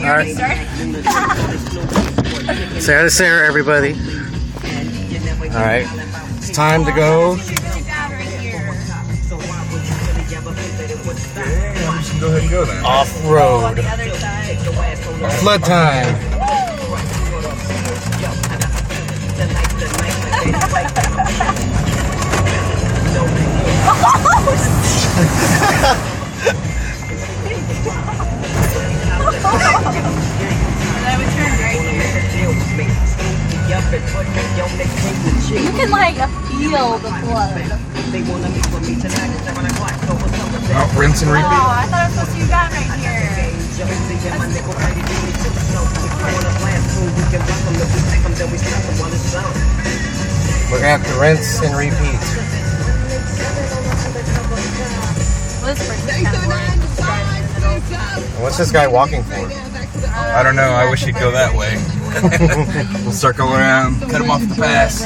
Alright. Say hi to Sarah, everybody. Alright. It's time to go. Really bad right here. Yeah, we should go ahead and go then. Off-road. On the other side. Flood time. I would turn right here. You can like feel the flood. Oh, rinse and Oh, repeat. I thought it was supposed to be bad right here. We're gonna have to rinse and repeat. Well, this person's kind of boring. What's this guy walking for? I don't know. I wish he'd go that way. We'll circle around, cut him off the pass.